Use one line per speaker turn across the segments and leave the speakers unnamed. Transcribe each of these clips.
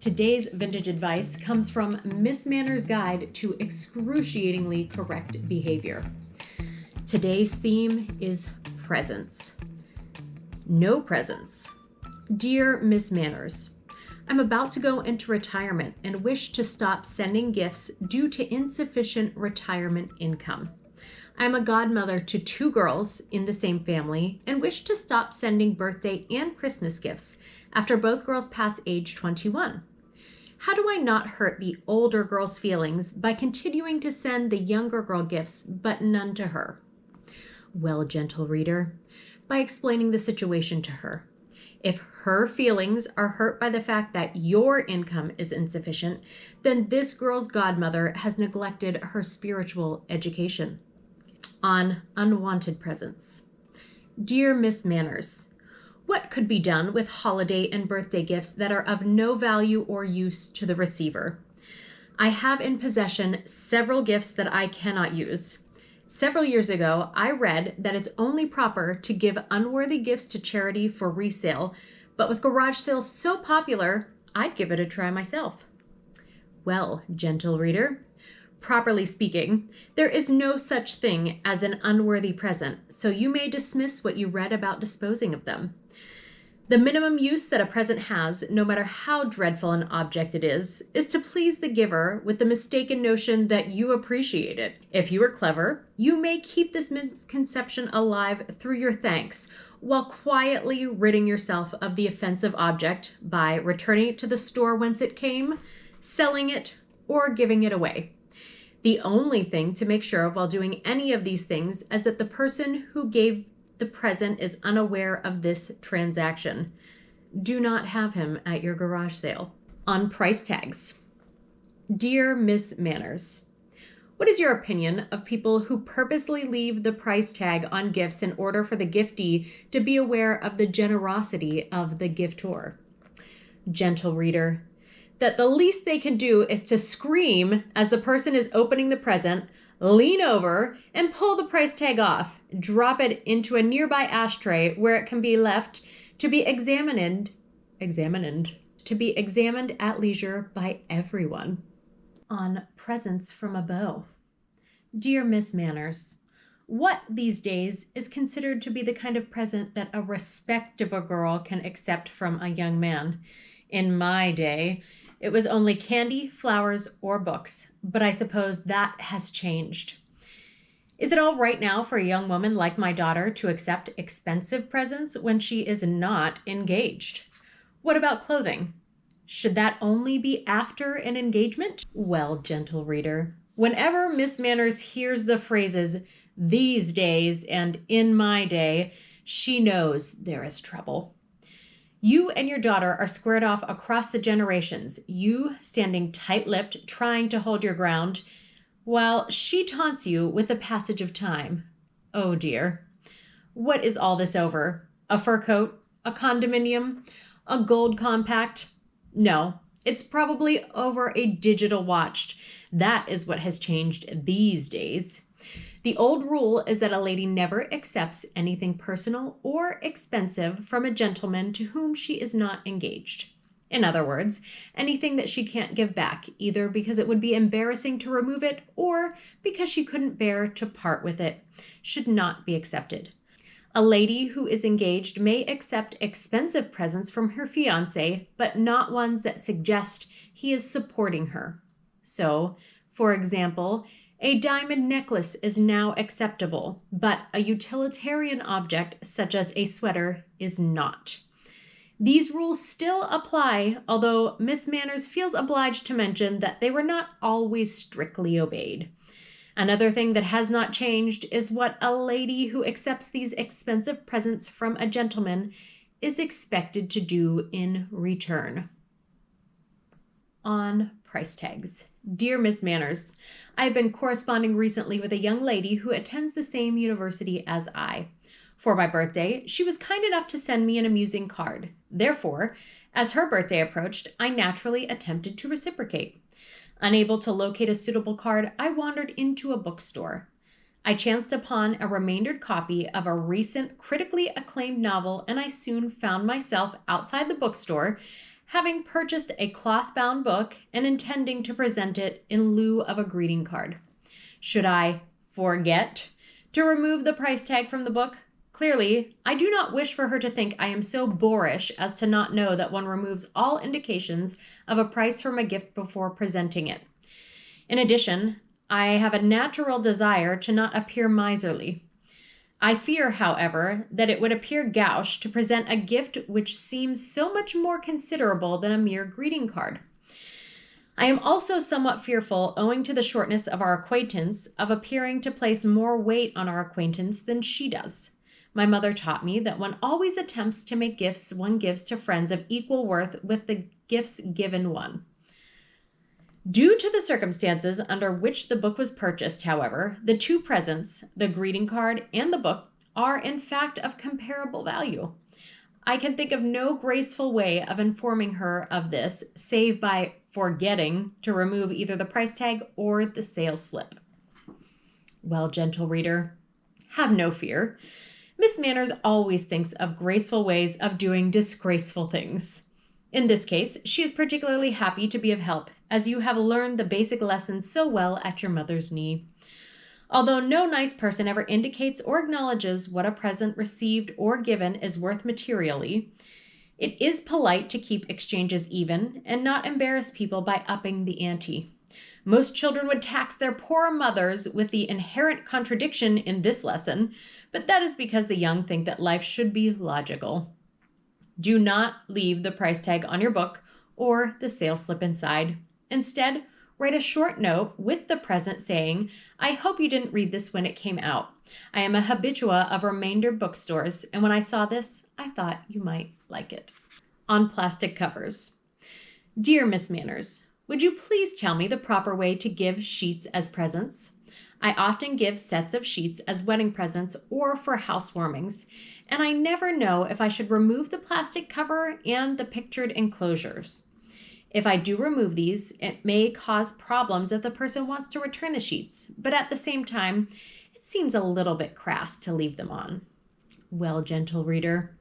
Today's vintage advice comes from Miss Manner's Guide to Excruciatingly Correct Behavior. Today's theme is presents. No presents. Dear Miss Manners, I'm about to go into retirement and wish to stop sending gifts due to insufficient retirement income. I'm a godmother to 2 girls in the same family and wish to stop sending birthday and Christmas gifts after both girls pass age 21. How do I not hurt the older girl's feelings by continuing to send the younger girl gifts but none to her? Well, gentle reader, by explaining the situation to her. If her feelings are hurt by the fact that your income is insufficient, then this girl's godmother has neglected her spiritual education. On unwanted presents. Dear Miss Manners, what could be done with holiday and birthday gifts that are of no value or use to the receiver? I have in possession several gifts that I cannot use. Several years ago, I read that it's only proper to give unworthy gifts to charity for resale, but with garage sales so popular, I'd give it a try myself. Well, gentle reader, properly speaking, there is no such thing as an unworthy present, so you may dismiss what you read about disposing of them. The minimum use that a present has, no matter how dreadful an object it is to please the giver with the mistaken notion that you appreciate it. If you are clever, you may keep this misconception alive through your thanks, while quietly ridding yourself of the offensive object by returning it to the store whence it came, selling it, or giving it away. The only thing to make sure of while doing any of these things is that the person who gave the present is unaware of this transaction. Do not have him at your garage sale. On price tags. Dear Miss Manners, what is your opinion of people who purposely leave the price tag on gifts in order for the giftee to be aware of the generosity of the giftor? Gentle reader, that the least they can do is to scream as the person is opening the present, lean over, and pull the price tag off, drop it into a nearby ashtray where it can be left to be examined at leisure by everyone. On presents from a beau. Dear Miss Manners, what these days is considered to be the kind of present that a respectable girl can accept from a young man? In my day, it was only candy, flowers, or books, but I suppose that has changed. Is it all right now for a young woman like my daughter to accept expensive presents when she is not engaged? What about clothing? Should that only be after an engagement? Well, gentle reader, whenever Miss Manners hears the phrases "these days" and "in my day," she knows there is trouble. You and your daughter are squared off across the generations, you standing tight-lipped, trying to hold your ground, while she taunts you with the passage of time. Oh dear. What is all this over? A fur coat? A condominium? A gold compact? No, it's probably over a digital watch. That is what has changed these days. The old rule is that a lady never accepts anything personal or expensive from a gentleman to whom she is not engaged. In other words, anything that she can't give back, either because it would be embarrassing to remove it or because she couldn't bear to part with it, should not be accepted. A lady who is engaged may accept expensive presents from her fiancé, but not ones that suggest he is supporting her. So, for example, a diamond necklace is now acceptable, but a utilitarian object such as a sweater is not. These rules still apply, although Miss Manners feels obliged to mention that they were not always strictly obeyed. Another thing that has not changed is what a lady who accepts these expensive presents from a gentleman is expected to do in return. On price tags. Dear Miss Manners, I have been corresponding recently with a young lady who attends the same university as I. For my birthday, she was kind enough to send me an amusing card. Therefore, as her birthday approached, I naturally attempted to reciprocate. Unable to locate a suitable card, I wandered into a bookstore. I chanced upon a remaindered copy of a recent critically acclaimed novel, and I soon found myself outside the bookstore, having purchased a cloth-bound book and intending to present it in lieu of a greeting card. Should I forget to remove the price tag from the book? Clearly, I do not wish for her to think I am so boorish as to not know that one removes all indications of a price from a gift before presenting it. In addition, I have a natural desire to not appear miserly. I fear, however, that it would appear gauche to present a gift which seems so much more considerable than a mere greeting card. I am also somewhat fearful, owing to the shortness of our acquaintance, of appearing to place more weight on our acquaintance than she does. My mother taught me that one always attempts to make gifts one gives to friends of equal worth with the gifts given one. Due to the circumstances under which the book was purchased, however, the two presents, the greeting card and the book, are in fact of comparable value. I can think of no graceful way of informing her of this, save by forgetting to remove either the price tag or the sales slip. Well, gentle reader, have no fear. Miss Manners always thinks of graceful ways of doing disgraceful things. In this case, she is particularly happy to be of help, as you have learned the basic lessons so well at your mother's knee. Although no nice person ever indicates or acknowledges what a present received or given is worth materially, it is polite to keep exchanges even and not embarrass people by upping the ante. Most children would tax their poor mothers with the inherent contradiction in this lesson, but that is because the young think that life should be logical. Do not leave the price tag on your book or the sales slip inside. Instead, write a short note with the present saying, "I hope you didn't read this when it came out. I am a habitua of remainder bookstores, and when I saw this, I thought you might like it." On plastic covers. Dear Miss Manners, would you please tell me the proper way to give sheets as presents? I often give sets of sheets as wedding presents or for housewarmings, and I never know if I should remove the plastic cover and the pictured enclosures. If I do remove these, it may cause problems if the person wants to return the sheets, but at the same time, it seems a little bit crass to leave them on. Well, gentle reader,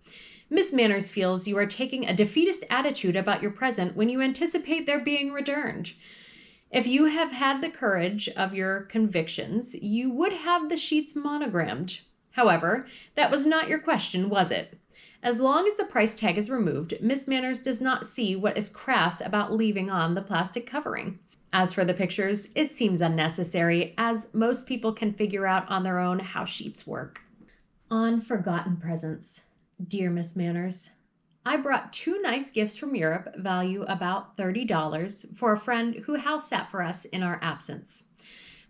Miss Manners feels you are taking a defeatist attitude about your present when you anticipate their being returned. If you have had the courage of your convictions, you would have the sheets monogrammed. However, that was not your question, was it? As long as the price tag is removed, Miss Manners does not see what is crass about leaving on the plastic covering. As for the pictures, it seems unnecessary, as most people can figure out on their own how sheets work. On forgotten presents. Dear Miss Manners, I brought 2 nice gifts from Europe, value about $30, for a friend who house sat for us in our absence.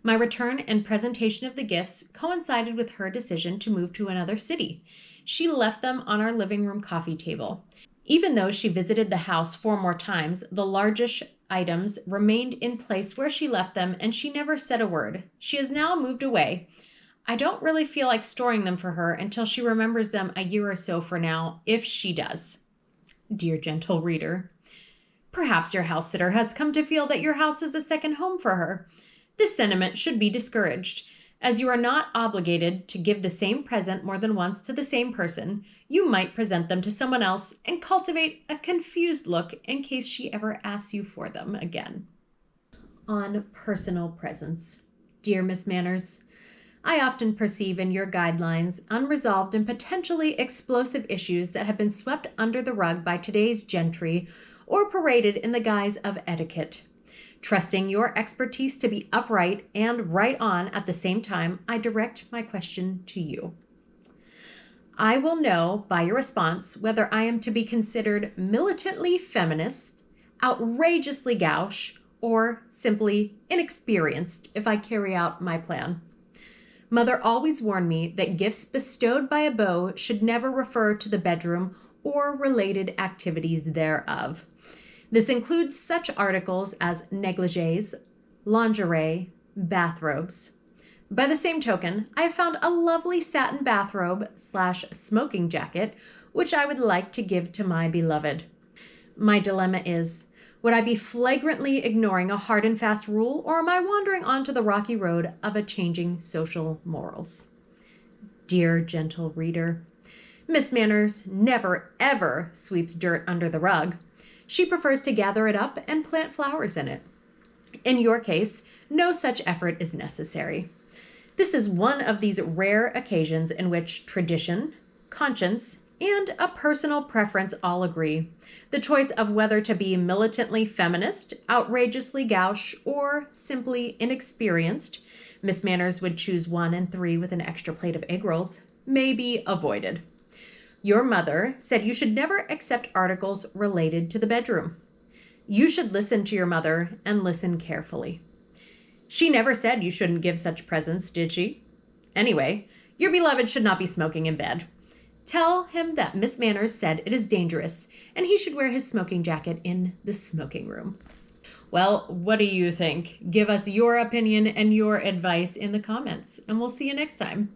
My return and presentation of the gifts coincided with her decision to move to another city. She left them on our living room coffee table. Even though she visited the house 4 more times, the largest items remained in place where she left them, and she never said a word. She has now moved away. I don't really feel like storing them for her until she remembers them a year or so from now, if she does. Dear gentle reader, perhaps your house sitter has come to feel that your house is a second home for her. This sentiment should be discouraged. As you are not obligated to give the same present more than once to the same person, you might present them to someone else and cultivate a confused look in case she ever asks you for them again. On personal presents. Dear Miss Manners, I often perceive in your guidelines unresolved and potentially explosive issues that have been swept under the rug by today's gentry or paraded in the guise of etiquette. Trusting your expertise to be upright and right on at the same time, I direct my question to you. I will know by your response whether I am to be considered militantly feminist, outrageously gauche, or simply inexperienced if I carry out my plan. Mother always warned me that gifts bestowed by a beau should never refer to the bedroom or related activities thereof. This includes such articles as negligees, lingerie, bathrobes. By the same token, I have found a lovely satin bathrobe/smoking jacket, which I would like to give to my beloved. My dilemma is, would I be flagrantly ignoring a hard and fast rule, or am I wandering onto the rocky road of a changing social morals? Dear gentle reader, Miss Manners never, ever sweeps dirt under the rug. She prefers to gather it up and plant flowers in it. In your case, no such effort is necessary. This is one of these rare occasions in which tradition, conscience, and a personal preference all agree. The choice of whether to be militantly feminist, outrageously gauche, or simply inexperienced, Miss Manners would choose 1 and 3 with an extra plate of egg rolls, may be avoided. Your mother said you should never accept articles related to the bedroom. You should listen to your mother and listen carefully. She never said you shouldn't give such presents, did she? Anyway, your beloved should not be smoking in bed. Tell him that Miss Manners said it is dangerous and he should wear his smoking jacket in the smoking room. Well, what do you think? Give us your opinion and your advice in the comments, and we'll see you next time.